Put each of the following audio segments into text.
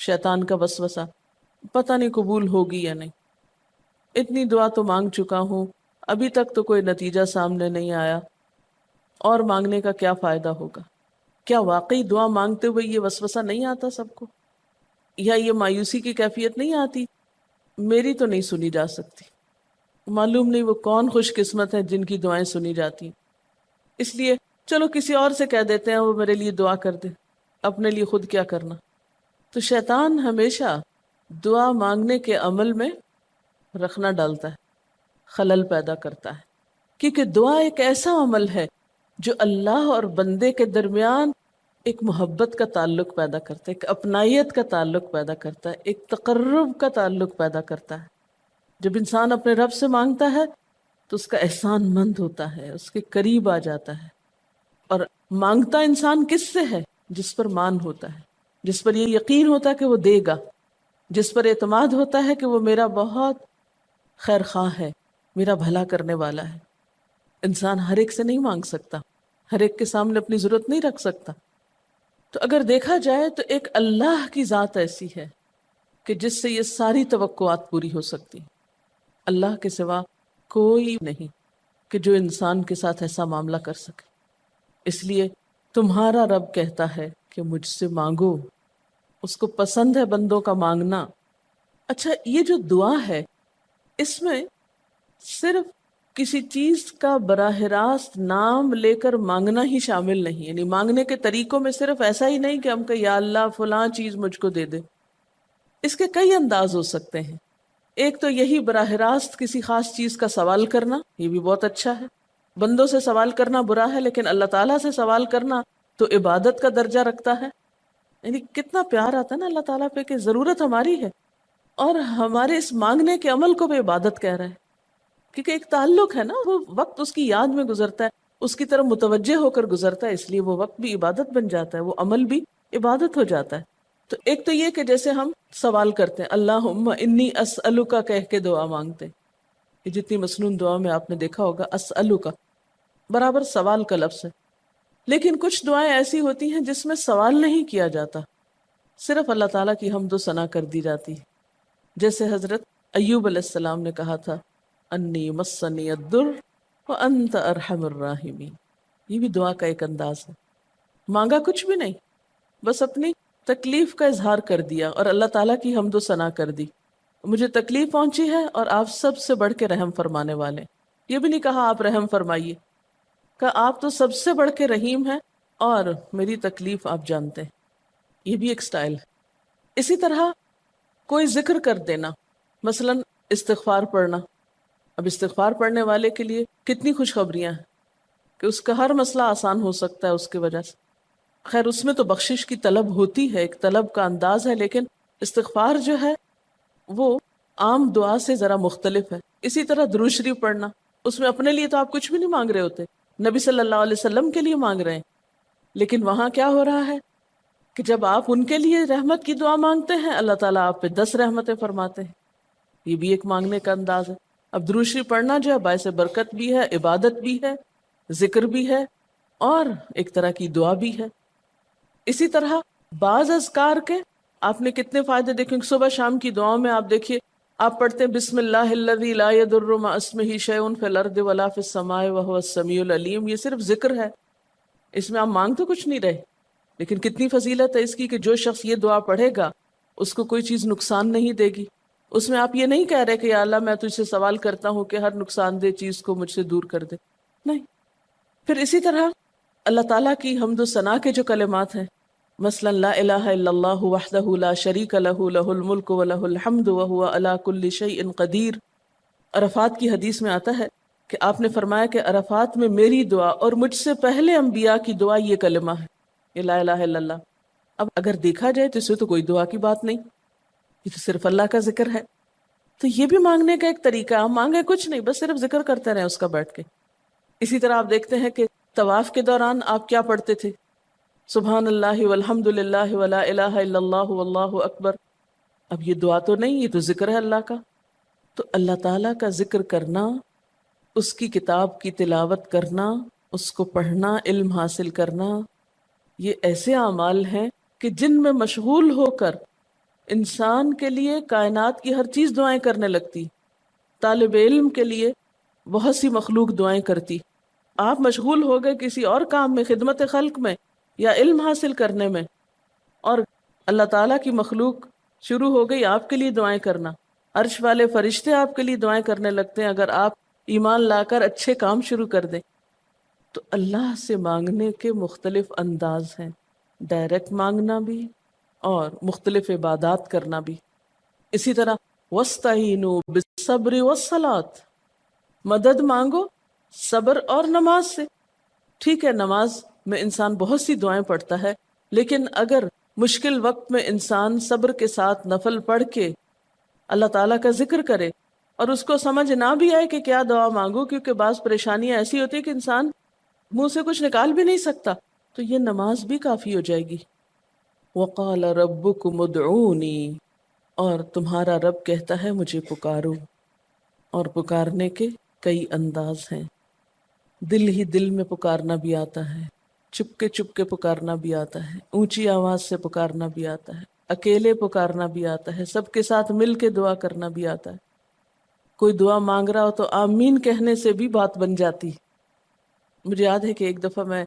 شیطان کا وسوسہ، پتہ نہیں قبول ہوگی یا نہیں، اتنی دعا تو مانگ چکا ہوں، ابھی تک تو کوئی نتیجہ سامنے نہیں آیا، اور مانگنے کا کیا فائدہ ہوگا؟ کیا واقعی دعا مانگتے ہوئے یہ وسوسہ نہیں آتا سب کو؟ یا یہ مایوسی کی کیفیت نہیں آتی، میری تو نہیں سنی جا سکتی، معلوم نہیں وہ کون خوش قسمت ہے جن کی دعائیں سنی جاتی ہیں، اس لیے چلو کسی اور سے کہہ دیتے ہیں وہ میرے لیے دعا کر دے، اپنے لیے خود کیا کرنا۔ تو شیطان ہمیشہ دعا مانگنے کے عمل میں رخنا ڈالتا ہے، خلل پیدا کرتا ہے، کیونکہ دعا ایک ایسا عمل ہے جو اللہ اور بندے کے درمیان ایک محبت کا تعلق پیدا کرتا ہے، ایک اپنائیت کا تعلق پیدا کرتا ہے، ایک تقرب کا تعلق پیدا کرتا ہے۔ جب انسان اپنے رب سے مانگتا ہے تو اس کا احسان مند ہوتا ہے، اس کے قریب آ جاتا ہے، اور مانگتا انسان کس سے ہے؟ جس پر مان ہوتا ہے، جس پر یہ یقین ہوتا ہے کہ وہ دے گا، جس پر اعتماد ہوتا ہے کہ وہ میرا بہت خیر خواہ ہے، میرا بھلا کرنے والا ہے۔ انسان ہر ایک سے نہیں مانگ سکتا، ہر ایک کے سامنے اپنی ضرورت نہیں رکھ سکتا۔ تو اگر دیکھا جائے تو ایک اللہ کی ذات ایسی ہے کہ جس سے یہ ساری توقعات پوری ہو سکتی، اللہ کے سوا کوئی نہیں کہ جو انسان کے ساتھ ایسا معاملہ کر سکے۔ اس لیے تمہارا رب کہتا ہے کہ مجھ سے مانگو، اس کو پسند ہے بندوں کا مانگنا۔ اچھا، یہ جو دعا ہے اس میں صرف کسی چیز کا براہ راست نام لے کر مانگنا ہی شامل نہیں، یعنی مانگنے کے طریقوں میں صرف ایسا ہی نہیں کہ ہم کہ یا اللہ فلاں چیز مجھ کو دے دے۔ اس کے کئی انداز ہو سکتے ہیں۔ ایک تو یہی براہ راست کسی خاص چیز کا سوال کرنا، یہ بھی بہت اچھا ہے۔ بندوں سے سوال کرنا برا ہے، لیکن اللہ تعالیٰ سے سوال کرنا تو عبادت کا درجہ رکھتا ہے۔ یعنی کتنا پیار آتا ہے نا اللہ تعالیٰ پہ کہ ضرورت ہماری ہے اور ہمارے اس مانگنے کے عمل کو بھی عبادت کہہ رہا ہے، کیونکہ ایک تعلق ہے نا، وہ وقت اس کی یاد میں گزرتا ہے، اس کی طرف متوجہ ہو کر گزرتا ہے، اس لیے وہ وقت بھی عبادت بن جاتا ہے، وہ عمل بھی عبادت ہو جاتا ہے۔ تو ایک تو یہ کہ جیسے ہم سوال کرتے ہیں اللہم انی اسألک کہہ کے دعا مانگتے ہیں، یہ جتنی مسنون دعا میں آپ نے دیکھا ہوگا اسألک برابر سوال کا لفظ ہے۔ لیکن کچھ دعائیں ایسی ہوتی ہیں جس میں سوال نہیں کیا جاتا، صرف اللہ تعالیٰ کی حمد و ثنا کر دی جاتی ہے، جیسے حضرت ایوب علیہ السلام نے کہا تھا انی مسنی الضر وانت ارحم الراحمین۔ یہ بھی دعا کا ایک انداز ہے، مانگا کچھ بھی نہیں، بس اپنی تکلیف کا اظہار کر دیا اور اللہ تعالیٰ کی حمد و ثنا کر دی، مجھے تکلیف پہنچی ہے اور آپ سب سے بڑھ کے رحم فرمانے والے۔ یہ بھی نہیں کہا آپ رحم فرمائیے، کہا آپ تو سب سے بڑھ کے رحیم ہیں اور میری تکلیف آپ جانتے ہیں۔ یہ بھی ایک سٹائل ہے۔ اسی طرح کوئی ذکر کر دینا، مثلا استغفار پڑھنا۔ اب استغفار پڑھنے والے کے لیے کتنی خوشخبریاں ہیں کہ اس کا ہر مسئلہ آسان ہو سکتا ہے اس کی وجہ سے۔ خیر اس میں تو بخشش کی طلب ہوتی ہے، ایک طلب کا انداز ہے، لیکن استغفار جو ہے وہ عام دعا سے ذرا مختلف ہے۔ اسی طرح درود شریف پڑھنا، اس میں اپنے لیے تو آپ کچھ بھی نہیں مانگ رہے ہوتے، نبی صلی اللہ علیہ وسلم کے لیے مانگ رہے ہیں، لیکن وہاں کیا ہو رہا ہے کہ جب آپ ان کے لیے رحمت کی دعا مانگتے ہیں اللہ تعالیٰ آپ پہ 10 رحمتیں فرماتے ہیں۔ یہ بھی ایک مانگنے کا انداز ہے۔ اب درود شریف پڑھنا جو ہے باعث برکت بھی ہے، عبادت بھی ہے، ذکر بھی ہے، اور ایک طرح کی دعا بھی ہے۔ اسی طرح بعض اذکار کے آپ نے کتنے فائدے دیکھیں، صبح شام کی دعاؤں میں آپ دیکھیے، آپ پڑھتے ہیں بسم اللہ الذی لا یضر مع اسمہ شیء فی الارض ولا فی السماء وہو السمیع العلیم۔ یہ صرف ذکر ہے، اس میں آپ مانگ تو کچھ نہیں رہے، لیکن کتنی فضیلت ہے اس کی کہ جو شخص یہ دعا پڑھے گا اس کو کوئی چیز نقصان نہیں دے گی۔ اس میں آپ یہ نہیں کہہ رہے کہ یا اللہ میں تجھ سے سوال کرتا ہوں کہ ہر نقصان دہ چیز کو مجھ سے دور کر دے، نہیں۔ پھر اسی طرح اللہ تعالیٰ کی حمد و ثنا کے جو کلمات ہیں، مثلا لا الہ الا اللہ وحدہ لا شریک لہ لہ الملک ولہ الحمد وہو علی کل شیء قدیر۔ عرفات کی حدیث میں آتا ہے کہ آپ نے فرمایا کہ عرفات میں میری دعا اور مجھ سے پہلے انبیاء کی دعا یہ کلمہ ہے، یہ لا الہ الا اللہ۔ اب اگر دیکھا جائے تو اس میں تو کوئی دعا کی بات نہیں، یہ تو صرف اللہ کا ذکر ہے۔ تو یہ بھی مانگنے کا ایک طریقہ ہے، ہم مانگے کچھ نہیں، بس صرف ذکر کرتے رہیں اس کا بیٹھ کے۔ اسی طرح آپ دیکھتے ہیں کہ طواف کے دوران آپ کیا پڑھتے تھے، سبحان اللہ والحمد للہ ولا الہ الا اللہ واللہ اکبر۔ اب یہ دعا تو نہیں، یہ تو ذکر ہے اللہ کا۔ تو اللہ تعالیٰ کا ذکر کرنا، اس کی کتاب کی تلاوت کرنا، اس کو پڑھنا، علم حاصل کرنا، یہ ایسے اعمال ہیں کہ جن میں مشغول ہو کر انسان کے لیے کائنات کی ہر چیز دعائیں کرنے لگتی، طالب علم کے لیے بہت سی مخلوق دعائیں کرتی. آپ مشغول ہو گئے کسی اور کام میں، خدمت خلق میں یا علم حاصل کرنے میں، اور اللہ تعالیٰ کی مخلوق شروع ہو گئی آپ کے لیے دعائیں کرنا. عرش والے فرشتے آپ کے لیے دعائیں کرنے لگتے ہیں اگر آپ ایمان لا کر اچھے کام شروع کر دیں. تو اللہ سے مانگنے کے مختلف انداز ہیں، ڈائریکٹ مانگنا بھی اور مختلف عبادات کرنا بھی. اسی طرح وَاسْتَعِینُوا بِالصَّبْرِ وَالصَّلَاةِ، مدد مانگو صبر اور نماز سے. ٹھیک ہے، نماز میں انسان بہت سی دعائیں پڑھتا ہے، لیکن اگر مشکل وقت میں انسان صبر کے ساتھ نفل پڑھ کے اللہ تعالیٰ کا ذکر کرے اور اس کو سمجھ نہ بھی آئے کہ کیا دعا مانگو، کیونکہ بعض پریشانیاں ایسی ہوتی ہیں کہ انسان منہ سے کچھ نکال بھی نہیں سکتا، تو یہ نماز بھی کافی ہو جائے گی. وَقَالَ رَبُّكُمُ ادْعُونِي، اور تمہارا رب کہتا ہے مجھے پکارو. اور پکارنے کے کئی انداز ہیں. دل ہی دل میں پکارنا بھی آتا ہے، چپ کے پکارنا بھی آتا ہے، اونچی آواز سے پکارنا بھی آتا ہے، اکیلے پکارنا بھی آتا ہے، سب کے ساتھ مل کے دعا کرنا بھی آتا ہے. کوئی دعا مانگ رہا ہو تو آمین کہنے سے بھی بات بن جاتی. مجھے یاد ہے کہ ایک دفعہ میں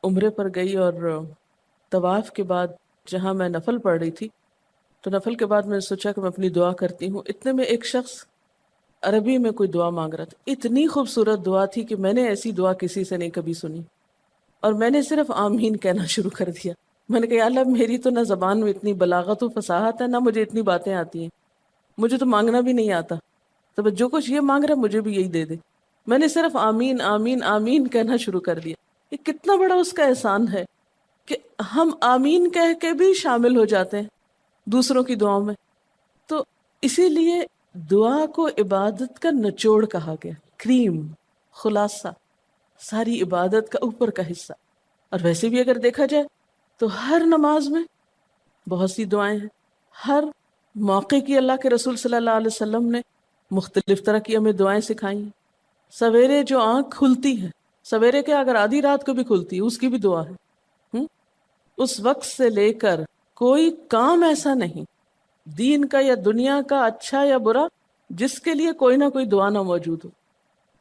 عمرے پر گئی اور طواف کے بعد جہاں میں نفل پڑھ رہی تھی، تو نفل کے بعد میں نے سوچا کہ میں اپنی دعا کرتی ہوں. اتنے میں ایک شخص عربی میں کوئی دعا مانگ رہا تھا. اتنی خوبصورت دعا تھی کہ میں نے ایسی دعا کسی سے نہیں کبھی سنی، اور میں نے صرف آمین کہنا شروع کر دیا. میں نے کہا یا اللہ، میری تو نہ زبان میں اتنی بلاغت و فصاحت ہے، نہ مجھے اتنی باتیں آتی ہیں، مجھے تو مانگنا بھی نہیں آتا، تو جو کچھ یہ مانگ رہا ہے مجھے بھی یہی دے دے. میں نے صرف آمین آمین آمین کہنا شروع کر دیا. یہ کتنا بڑا اس کا احسان ہے کہ ہم آمین کہہ کے بھی شامل ہو جاتے ہیں دوسروں کی دعاؤں میں. تو اسی لیے دعا کو عبادت کا نچوڑ کہا گیا، کریم، خلاصہ، ساری عبادت کا اوپر کا حصہ. اور ویسے بھی اگر دیکھا جائے تو ہر نماز میں بہت سی دعائیں ہیں. ہر موقع کی اللہ کے رسول صلی اللہ علیہ وسلم نے مختلف طرح کی ہمیں دعائیں سکھائی ہیں. سویرے جو آنکھ کھلتی ہے، سویرے کے اگر آدھی رات کو بھی کھلتی ہے، اس کی بھی دعا ہے. اس وقت سے لے کر کوئی کام ایسا نہیں دین کا یا دنیا کا، اچھا یا برا، جس کے لیے کوئی نہ کوئی دعا نہ موجود ہو.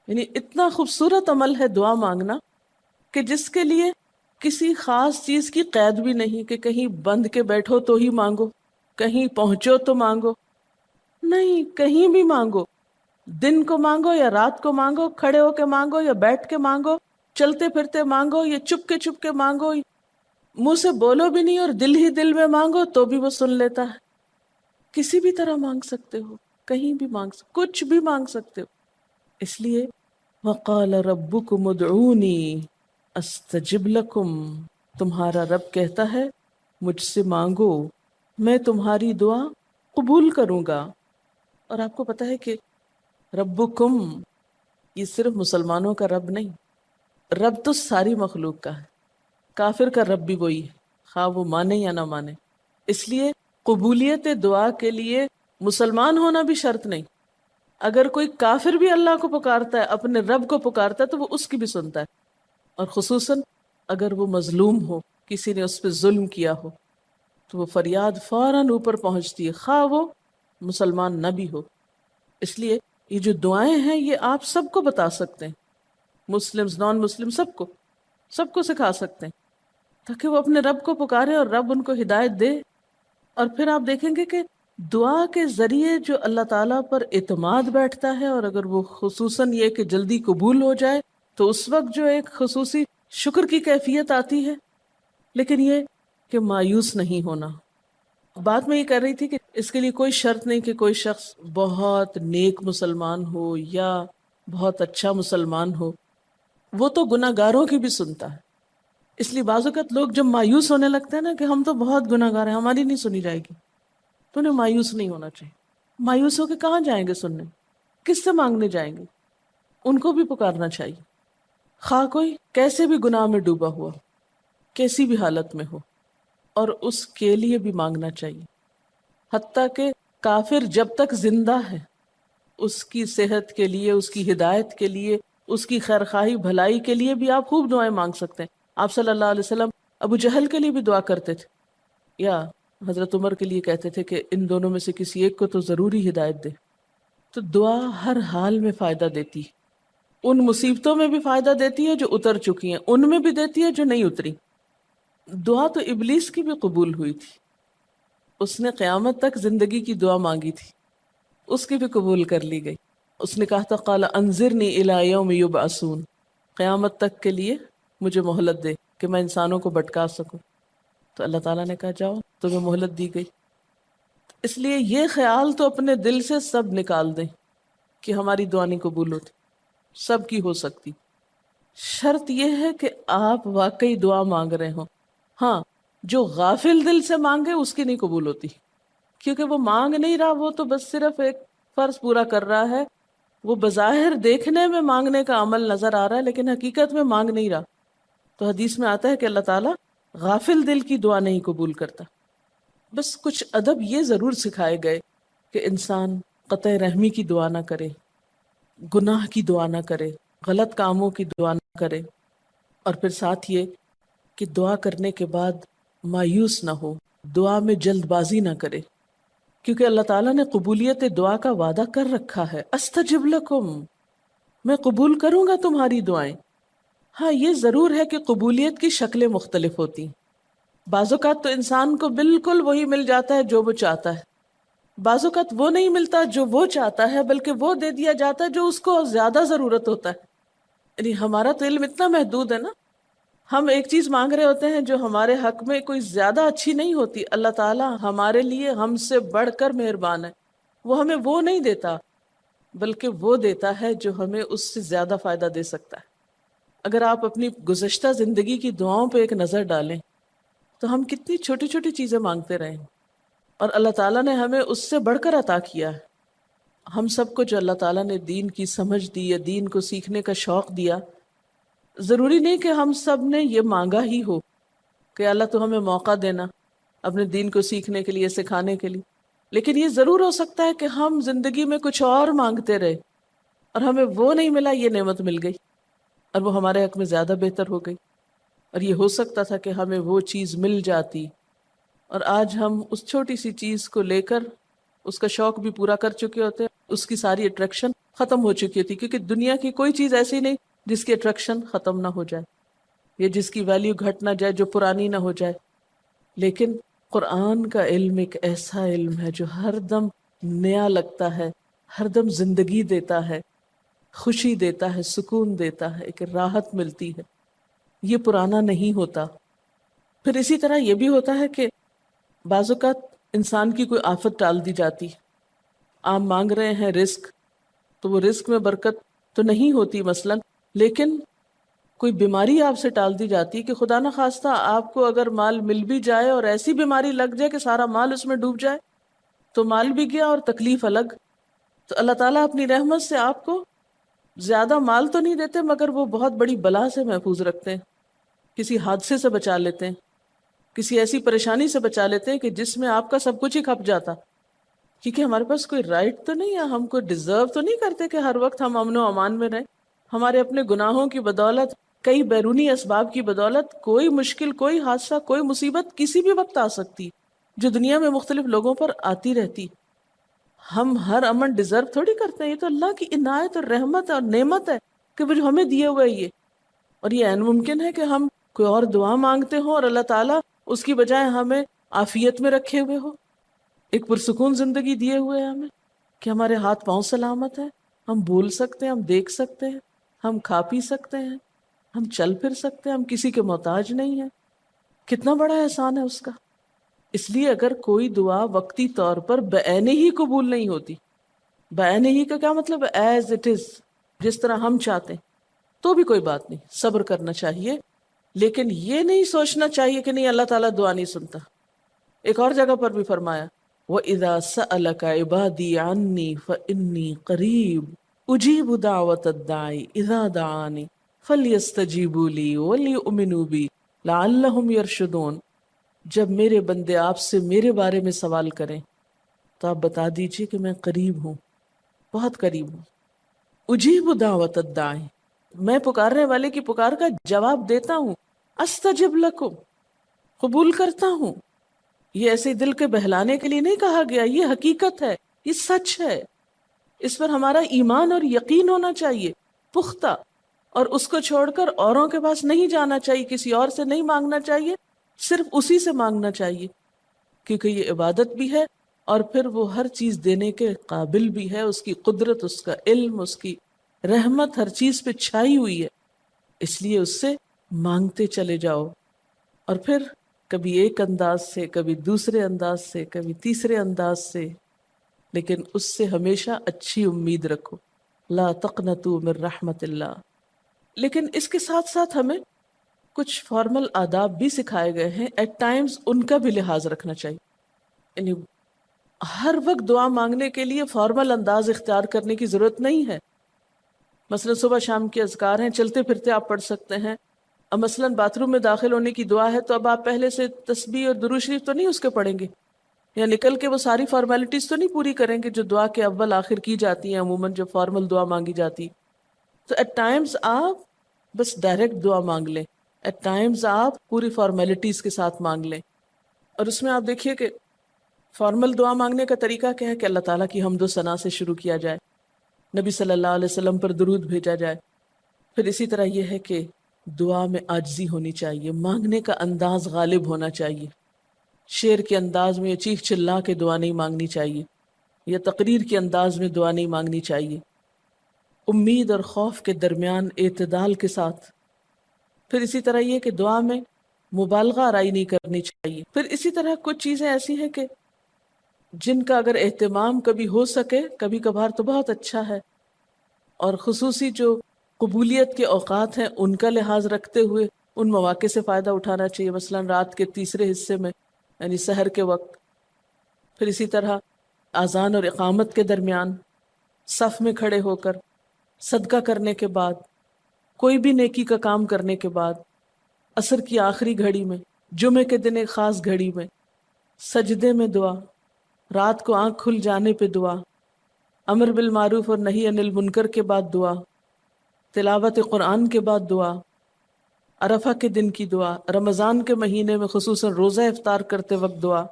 یعنی اتنا خوبصورت عمل ہے دعا مانگنا کہ جس کے لیے کسی خاص چیز کی قید بھی نہیں کہ کہیں بند کے بیٹھو تو ہی مانگو، کہیں پہنچو تو مانگو. نہیں، کہیں بھی مانگو، دن کو مانگو یا رات کو مانگو، کھڑے ہو کے مانگو یا بیٹھ کے مانگو، چلتے پھرتے مانگو یا چپ کے مانگو، منہ سے بولو بھی نہیں اور دل ہی دل میں مانگو تو بھی وہ سن لیتا ہے. کسی بھی طرح مانگ سکتے ہو، کہیں بھی مانگ سکتے، کچھ بھی مانگ سکتے ہو. اس لیے وقال ربکم ادعونی استجب لکم، تمہارا رب کہتا ہے مجھ سے مانگو، میں تمہاری دعا قبول کروں گا. اور آپ کو پتہ ہے کہ ربکم یہ صرف مسلمانوں کا رب نہیں، رب تو ساری مخلوق کا ہے. کافر کا رب بھی وہی ہے، خواہ وہ مانے یا نہ مانے. اس لیے قبولیت دعا کے لیے مسلمان ہونا بھی شرط نہیں. اگر کوئی کافر بھی اللہ کو پکارتا ہے، اپنے رب کو پکارتا ہے، تو وہ اس کی بھی سنتا ہے. اور خصوصاً اگر وہ مظلوم ہو، کسی نے اس پہ ظلم کیا ہو، تو وہ فریاد فوراً اوپر پہنچتی ہے، خواہ وہ مسلمان نہ بھی ہو. اس لیے یہ جو دعائیں ہیں یہ آپ سب کو بتا سکتے ہیں، مسلم نان مسلم سب کو سکھا سکتے ہیں، تاکہ وہ اپنے رب کو پکارے اور رب ان کو ہدایت دے. اور پھر آپ دیکھیں گے کہ دعا کے ذریعے جو اللہ تعالیٰ پر اعتماد بیٹھتا ہے، اور اگر وہ خصوصاً یہ کہ جلدی قبول ہو جائے، تو اس وقت جو ایک خصوصی شکر کی کیفیت آتی ہے. لیکن یہ کہ مایوس نہیں ہونا. بات میں یہ کر رہی تھی کہ اس کے لیے کوئی شرط نہیں کہ کوئی شخص بہت نیک مسلمان ہو یا بہت اچھا مسلمان ہو، وہ تو گناہ گاروں کی بھی سنتا ہے. اس لیے بعض اوقات لوگ جب مایوس ہونے لگتے ہیں نا کہ ہم تو بہت گناہ گار ہیں، ہماری نہیں سنی جائے گی، تو انہیں مایوس نہیں ہونا چاہیے. مایوس ہو کے کہاں جائیں گے سننے؟ کس سے مانگنے جائیں گے؟ ان کو بھی پکارنا چاہیے، خواہ کوئی کیسے بھی گناہ میں ڈوبا ہوا، کیسی بھی حالت میں ہو، اور اس کے لیے بھی مانگنا چاہیے. حتیٰ کہ کافر جب تک زندہ ہے، اس کی صحت کے لیے، اس کی ہدایت کے لیے، اس کی خیرخواہی بھلائی کے لیے بھی آپ خوب دعائیں مانگ سکتے ہیں. آپ صلی اللہ علیہ وسلم ابو جہل کے لیے بھی دعا کرتے تھے، یا حضرت عمر کے لیے کہتے تھے کہ ان دونوں میں سے کسی ایک کو تو ضروری ہدایت دے. تو دعا ہر حال میں فائدہ دیتی ہے. ان مصیبتوں میں بھی فائدہ دیتی ہے جو اتر چکی ہیں، ان میں بھی دیتی ہے جو نہیں اتری. دعا تو ابلیس کی بھی قبول ہوئی تھی. اس نے قیامت تک زندگی کی دعا مانگی تھی، اس کی بھی قبول کر لی گئی. اس نے کہا تھا قال انظرنی الی یوم یبعثون، قیامت تک کے لیے مجھے مہلت دے کہ میں انسانوں کو بھٹکا سکوں. تو اللہ تعالیٰ نے کہا جاؤ، تمہیں مہلت دی گئی. اس لیے یہ خیال تو اپنے دل سے سب نکال دیں کہ ہماری دعا نہیں قبول ہوتی. سب کی ہو سکتی، شرط یہ ہے کہ آپ واقعی دعا مانگ رہے ہوں. ہاں، جو غافل دل سے مانگے اس کی نہیں قبول ہوتی، کیونکہ وہ مانگ نہیں رہا، وہ تو بس صرف ایک فرض پورا کر رہا ہے. وہ بظاہر دیکھنے میں مانگنے کا عمل نظر آ رہا ہے لیکن حقیقت میں مانگ نہیں رہا. تو حدیث میں آتا ہے کہ اللہ تعالیٰ غافل دل کی دعا نہیں قبول کرتا. بس کچھ ادب یہ ضرور سکھائے گئے کہ انسان قطع رحمی کی دعا نہ کرے، گناہ کی دعا نہ کرے، غلط کاموں کی دعا نہ کرے، اور پھر ساتھ یہ کہ دعا کرنے کے بعد مایوس نہ ہو، دعا میں جلد بازی نہ کرے، کیونکہ اللہ تعالیٰ نے قبولیت دعا کا وعدہ کر رکھا ہے. استجب لکم، میں قبول کروں گا تمہاری دعائیں. ہاں، یہ ضرور ہے کہ قبولیت کی شکلیں مختلف ہوتی ہیں. بعض اوقات تو انسان کو بالکل وہی مل جاتا ہے جو وہ چاہتا ہے، بعض اوقات وہ نہیں ملتا جو وہ چاہتا ہے، بلکہ وہ دے دیا جاتا ہے جو اس کو زیادہ ضرورت ہوتا ہے. یعنی ہمارا تو علم اتنا محدود ہے نا، ہم ایک چیز مانگ رہے ہوتے ہیں جو ہمارے حق میں کوئی زیادہ اچھی نہیں ہوتی. اللہ تعالیٰ ہمارے لیے ہم سے بڑھ کر مہربان ہے، وہ ہمیں وہ نہیں دیتا بلکہ وہ دیتا ہے جو ہمیں اس سے زیادہ فائدہ دے سکتا ہے. اگر آپ اپنی گزشتہ زندگی کی دعاؤں پہ ایک نظر ڈالیں تو ہم کتنی چھوٹی چھوٹی چیزیں مانگتے رہے ہیں، اور اللہ تعالیٰ نے ہمیں اس سے بڑھ کر عطا کیا ہے. ہم سب کو جو اللہ تعالیٰ نے دین کی سمجھ دی یا دین کو سیکھنے کا شوق دیا، ضروری نہیں کہ ہم سب نے یہ مانگا ہی ہو کہ اللہ تو ہمیں موقع دینا اپنے دین کو سیکھنے کے لیے، سکھانے کے لیے. لیکن یہ ضرور ہو سکتا ہے کہ ہم زندگی میں کچھ اور مانگتے رہے اور ہمیں وہ نہیں ملا، یہ نعمت مل گئی اور وہ ہمارے حق میں زیادہ بہتر ہو گئی. اور یہ ہو سکتا تھا کہ ہمیں وہ چیز مل جاتی اور آج ہم اس چھوٹی سی چیز کو لے کر اس کا شوق بھی پورا کر چکے ہوتے، اس کی ساری اٹریکشن ختم ہو چکی ہوتی، کیونکہ دنیا کی کوئی چیز ایسی نہیں جس کی اٹریکشن ختم نہ ہو جائے یا جس کی ویلیو گھٹ نہ جائے، جو پرانی نہ ہو جائے. لیکن قرآن کا علم ایک ایسا علم ہے جو ہر دم نیا لگتا ہے، ہر دم زندگی دیتا ہے، خوشی دیتا ہے، سکون دیتا ہے، ایک راحت ملتی ہے. یہ پرانا نہیں ہوتا. پھر اسی طرح یہ بھی ہوتا ہے کہ بعض اوقات انسان کی کوئی آفت ٹال دی جاتی. آپ مانگ رہے ہیں رزق، تو وہ رزق میں برکت تو نہیں ہوتی مثلا، لیکن کوئی بیماری آپ سے ٹال دی جاتی کہ خدا نہ خواستہ آپ کو اگر مال مل بھی جائے اور ایسی بیماری لگ جائے کہ سارا مال اس میں ڈوب جائے، تو مال بھی گیا اور تکلیف الگ. تو اللہ تعالیٰ اپنی رحمت سے آپ کو زیادہ مال تو نہیں دیتے، مگر وہ بہت بڑی بلا سے محفوظ رکھتے ہیں، کسی حادثے سے بچا لیتے ہیں، کسی ایسی پریشانی سے بچا لیتے ہیں کہ جس میں آپ کا سب کچھ ہی کھپ جاتا. کیونکہ ہمارے پاس کوئی رائٹ تو نہیں ہے، ہم کو ڈیزرو تو نہیں کرتے کہ ہر وقت ہم امن و امان میں رہیں. ہمارے اپنے گناہوں کی بدولت، کئی بیرونی اسباب کی بدولت کوئی مشکل، کوئی حادثہ، کوئی مصیبت کسی بھی وقت آ سکتی جو دنیا میں مختلف لوگوں پر آتی رہتی. ہم ہر امن ڈیزرو تھوڑی کرتے ہیں، یہ تو اللہ کی عنایت اور رحمت اور نعمت ہے کہ وہ جو ہمیں دیے ہوئے یہ. اور یہ عین ممکن ہے کہ ہم کوئی اور دعا مانگتے ہوں اور اللہ تعالیٰ اس کی بجائے ہمیں عافیت میں رکھے ہوئے ہو، ایک پرسکون زندگی دیے ہوئے ہیں ہمیں، کہ ہمارے ہاتھ پاؤں سلامت ہیں، ہم بول سکتے ہیں، ہم دیکھ سکتے ہیں، ہم کھا پی سکتے ہیں، ہم چل پھر سکتے ہیں، ہم کسی کے محتاج نہیں ہیں. کتنا بڑا احسان ہے اس کا. اس لیے اگر کوئی دعا وقتی طور پر بعینہ ہی قبول نہیں ہوتی، بعینہ ہی کا کیا مطلب ہے؟ ایز اٹ از، جس طرح ہم چاہتے ہیں، تو بھی کوئی بات نہیں، صبر کرنا چاہیے. لیکن یہ نہیں سوچنا چاہیے کہ نہیں اللہ تعالیٰ دعا نہیں سنتا. ایک اور جگہ پر بھی فرمایا وَإِذَا سَأَلَكَ عِبَادِي عَنِّي فَإِنِّي قَرِيبٌ أُجِيبُ دَعْوَةَ الدَّاعِ إِذَا دَعَانِ فَلْيَسْتَجِيبُوا لِي وَلْيُؤْمِنُوا بِي لَعَلَّهُمْ يَرْشُدُونَ. جب میرے بندے آپ سے میرے بارے میں سوال کریں تو آپ بتا دیجئے کہ میں قریب ہوں، بہت قریب ہوں. اجیب دعوت الداعی، میں پکارنے والے کی پکار کا جواب دیتا ہوں. استجب لکم، قبول کرتا ہوں. یہ ایسے دل کے بہلانے کے لیے نہیں کہا گیا، یہ حقیقت ہے، یہ سچ ہے، اس پر ہمارا ایمان اور یقین ہونا چاہیے پختہ، اور اس کو چھوڑ کر اوروں کے پاس نہیں جانا چاہیے، کسی اور سے نہیں مانگنا چاہیے، صرف اسی سے مانگنا چاہیے، کیونکہ یہ عبادت بھی ہے اور پھر وہ ہر چیز دینے کے قابل بھی ہے، اس کی قدرت، اس کا علم، اس کی رحمت ہر چیز پہ چھائی ہوئی ہے، اس لیے اس سے مانگتے چلے جاؤ، اور پھر کبھی ایک انداز سے، کبھی دوسرے انداز سے، کبھی تیسرے انداز سے، لیکن اس سے ہمیشہ اچھی امید رکھو، لا تقنطوا من رحمت اللہ۔ لیکن اس کے ساتھ ساتھ ہمیں کچھ فارمل آداب بھی سکھائے گئے ہیں، ایٹ ٹائمز ان کا بھی لحاظ رکھنا چاہیے، یعنی ہر وقت دعا مانگنے کے لیے فارمل انداز اختیار کرنے کی ضرورت نہیں ہے۔ مثلا صبح شام کے اذکار ہیں، چلتے پھرتے آپ پڑھ سکتے ہیں، اب مثلا باتھ روم میں داخل ہونے کی دعا ہے تو اب آپ پہلے سے تسبیح اور درود شریف تو نہیں اس کے پڑھیں گے، یا نکل کے وہ ساری فارمیلٹیز تو نہیں پوری کریں گے جو دعا کے اول آخر کی جاتی ہیں عموماً جو فارمل دعا مانگی جاتی۔ تو ایٹ ٹائمز آپ بس ڈائریکٹ دعا مانگ لیں، ایٹ ٹائمز آپ پوری فارمیلٹیز کے ساتھ مانگ لیں، اور اس میں آپ دیکھیے کہ فارمل دعا مانگنے کا طریقہ کیا ہے کہ اللہ تعالیٰ کی حمد و ثنا سے شروع کیا جائے، نبی صلی اللہ علیہ وسلم پر درود بھیجا جائے، پھر اسی طرح یہ ہے کہ دعا میں عاجزی ہونی چاہیے، مانگنے کا انداز غالب ہونا چاہیے، شعر کے انداز میں یا چیخ چلا کے دعا نہیں مانگنی چاہیے، یا تقریر کے انداز میں دعا نہیں مانگنی چاہیے، امید اور خوف کے درمیان اعتدال کے ساتھ، پھر اسی طرح یہ کہ دعا میں مبالغہ آرائی نہیں کرنی چاہیے، پھر اسی طرح کچھ چیزیں ایسی ہیں کہ جن کا اگر اہتمام کبھی ہو سکے، کبھی کبھار تو بہت اچھا ہے، اور خصوصی جو قبولیت کے اوقات ہیں ان کا لحاظ رکھتے ہوئے ان مواقع سے فائدہ اٹھانا چاہیے، مثلا رات کے تیسرے حصے میں یعنی سحر کے وقت، پھر اسی طرح اذان اور اقامت کے درمیان، صف میں کھڑے ہو کر، صدقہ کرنے کے بعد، کوئی بھی نیکی کا کام کرنے کے بعد، عصر کی آخری گھڑی میں، جمعے کے دن ایک خاص گھڑی میں، سجدے میں دعا، رات کو آنکھ کھل جانے پہ دعا، امر بالمعروف اور نہی عن المنکر کے بعد دعا، تلاوت قرآن کے بعد دعا، عرفہ کے دن کی دعا، رمضان کے مہینے میں خصوصاً روزہ افطار کرتے وقت دعا،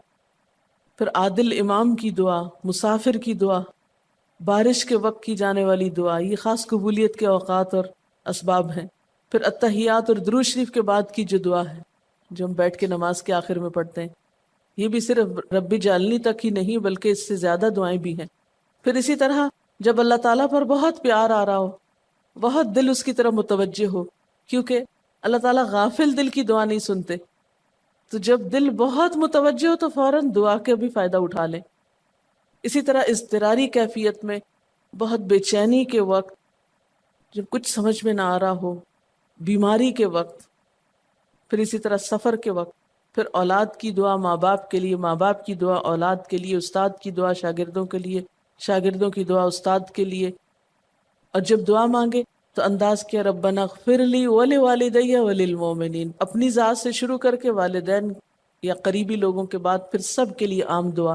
پھر عادل امام کی دعا، مسافر کی دعا، بارش کے وقت کی جانے والی دعا، یہ خاص قبولیت کے اوقات اور اسباب ہیں، پھر التحیات اور درود شریف کے بعد کی جو دعا ہے جو ہم بیٹھ کے نماز کے آخر میں پڑھتے ہیں، یہ بھی صرف رب جعلنی تک ہی نہیں بلکہ اس سے زیادہ دعائیں بھی ہیں۔ پھر اسی طرح جب اللہ تعالیٰ پر بہت پیار آ رہا ہو، بہت دل اس کی طرف متوجہ ہو، کیونکہ اللہ تعالیٰ غافل دل کی دعا نہیں سنتے، تو جب دل بہت متوجہ ہو تو فوراً دعا کے بھی فائدہ اٹھا لیں۔ اسی طرح اضطراری کیفیت میں، بہت بے چینی کے وقت، جب کچھ سمجھ میں نہ آ رہا ہو، بیماری کے وقت، پھر اسی طرح سفر کے وقت، پھر اولاد کی دعا ماں باپ کے لیے، ماں باپ کی دعا اولاد کے لیے، استاد کی دعا شاگردوں کے لیے، شاگردوں کی دعا استاد کے لیے، اور جب دعا مانگے تو انداز کیا ربنا اغفر لی ولوالدی وللمؤمنین، اپنی ذات سے شروع کر کے والدین یا قریبی لوگوں کے بعد پھر سب کے لیے عام دعا،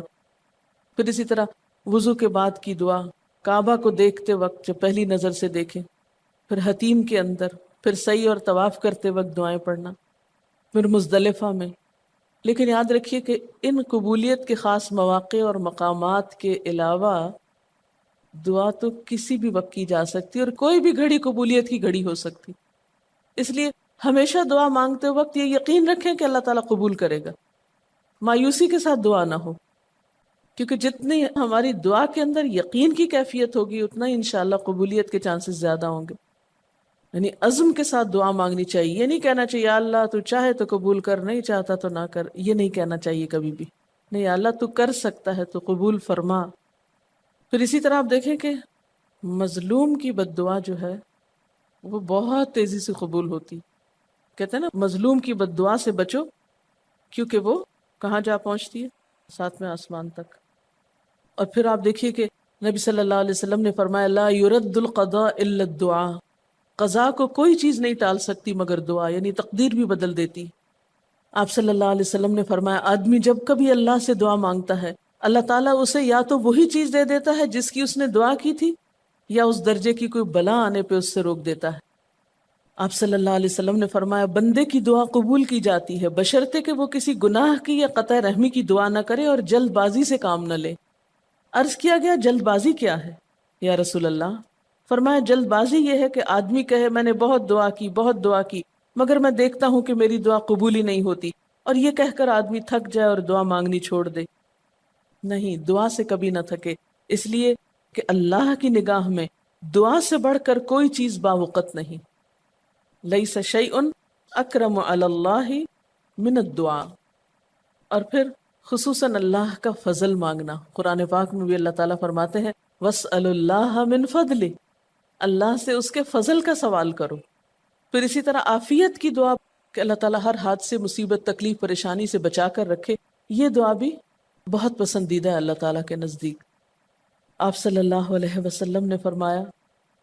پھر اسی طرح وضو کے بعد کی دعا، کعبہ کو دیکھتے وقت جب پہلی نظر سے دیکھیں، پھر حتیم کے اندر، پھر سعی اور طواف کرتے وقت دعائیں پڑھنا، پھر مزدلفہ میں۔ لیکن یاد رکھیے کہ ان قبولیت کے خاص مواقع اور مقامات کے علاوہ دعا تو کسی بھی وقت کی جا سکتی اور کوئی بھی گھڑی قبولیت کی گھڑی ہو سکتی، اس لیے ہمیشہ دعا مانگتے وقت یہ یقین رکھیں کہ اللہ تعالیٰ قبول کرے گا، مایوسی کے ساتھ دعا نہ ہو، کیونکہ جتنی ہماری دعا کے اندر یقین کی کیفیت ہوگی اتنا ہی انشاءاللہ قبولیت کے چانسز زیادہ ہوں گے۔ یعنی عزم کے ساتھ دعا مانگنی چاہیے، یہ نہیں کہنا چاہیے یا اللہ تو چاہے تو قبول کر، نہیں چاہتا تو نہ کر، یہ نہیں کہنا چاہیے کبھی بھی، نہیں یا اللہ تو کر سکتا ہے تو قبول فرما۔ پھر اسی طرح آپ دیکھیں کہ مظلوم کی بد دعا جو ہے وہ بہت تیزی سے قبول ہوتی، کہتے ہیں نا مظلوم کی بد دعا سے بچو کیونکہ وہ کہاں جا پہنچتی ہے، ساتویں آسمان تک۔ اور پھر آپ دیکھیے کہ نبی صلی اللہ علیہ وسلم نے فرمایا لا يرد القضاء الا الدعاء، قضاء کو کوئی چیز نہیں ٹال سکتی مگر دعا، یعنی تقدیر بھی بدل دیتی۔ آپ صلی اللہ علیہ وسلم نے فرمایا آدمی جب کبھی اللہ سے دعا مانگتا ہے اللہ تعالیٰ اسے یا تو وہی چیز دے دیتا ہے جس کی اس نے دعا کی تھی، یا اس درجے کی کوئی بلا آنے پہ اس سے روک دیتا ہے۔ آپ صلی اللہ علیہ وسلم نے فرمایا بندے کی دعا قبول کی جاتی ہے بشرطے کہ وہ کسی گناہ کی یا قطع رحمی کی دعا نہ کرے اور جلد بازی سے کام نہ لے۔ عرض کیا گیا جلد بازی کیا ہے یا رسول اللہ؟ فرمایا جلد بازی یہ ہے کہ آدمی کہے میں نے بہت دعا کی مگر میں دیکھتا ہوں کہ میری دعا قبول ہی نہیں ہوتی، اور یہ کہہ کر آدمی تھک جائے اور دعا مانگنی چھوڑ دے۔ نہیں، دعا سے کبھی نہ تھکے، اس لیے کہ اللہ کی نگاہ میں دعا سے بڑھ کر کوئی چیز باوقت نہیں۔ لیس شیء اکرم علی اللہ من الدعاء۔ اور پھر خصوصاً اللہ کا فضل مانگنا، قرآن پاک میں بھی اللہ تعالیٰ فرماتے ہیں وَاسْأَلُوا اللَّهَ مِنْ فَضْلِهِ، اللہ سے اس کے فضل کا سوال کرو۔ پھر اسی طرح عافیت کی دعا کہ اللہ تعالیٰ ہر حادثے مصیبت تکلیف پریشانی سے بچا کر رکھے، یہ دعا بھی بہت پسندیدہ ہے اللہ تعالیٰ کے نزدیک۔ آپ صلی اللہ علیہ وسلم نے فرمایا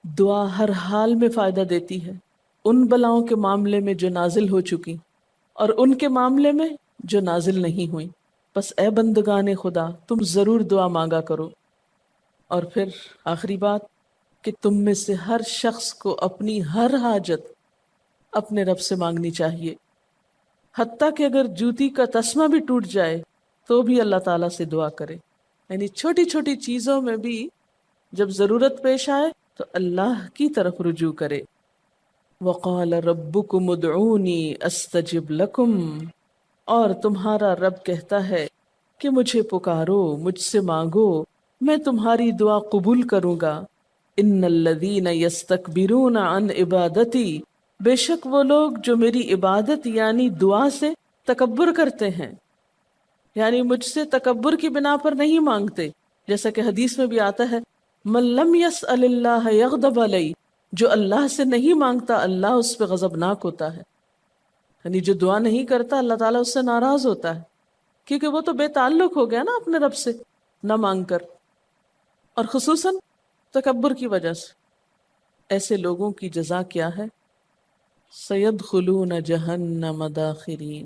دعا ہر حال میں فائدہ دیتی ہے، ان بلاؤں کے معاملے میں جو نازل ہو چکی اور ان کے معاملے میں جو نازل نہیں ہوئی، بس اے بندگان خدا تم ضرور دعا مانگا کرو۔ اور پھر آخری بات کہ تم میں سے ہر شخص کو اپنی ہر حاجت اپنے رب سے مانگنی چاہیے، حتیٰ کہ اگر جوتی کا تسمہ بھی ٹوٹ جائے تو بھی اللہ تعالیٰ سے دعا کرے، یعنی چھوٹی چھوٹی چیزوں میں بھی جب ضرورت پیش آئے تو اللہ کی طرف رجوع کرے۔ وَقَالَ رَبُّكُمُ ادْعُونِي أَسْتَجِبْ لَكُمْ، اور تمہارا رب کہتا ہے کہ مجھے پکارو، مجھ سے مانگو، میں تمہاری دعا قبول کروں گا۔ ان الذین یستکبرون عن عبادتی، بے شک وہ لوگ جو میری عبادت یعنی دعا سے تکبر کرتے ہیں، یعنی مجھ سے تکبر کی بنا پر نہیں مانگتے، جیسا کہ حدیث میں بھی آتا ہے من لم یسأل اللہ یغضب علیہ، جو اللہ سے نہیں مانگتا اللہ اس پہ غضبناک ہوتا ہے، یعنی جو دعا نہیں کرتا اللہ تعالیٰ اس سے ناراض ہوتا ہے، کیونکہ وہ تو بے تعلق ہو گیا نا اپنے رب سے نہ مانگ کر، اور خصوصاً تکبر کی وجہ سے۔ ایسے لوگوں کی جزا کیا ہے؟ سیدخلون جہنم داخرین،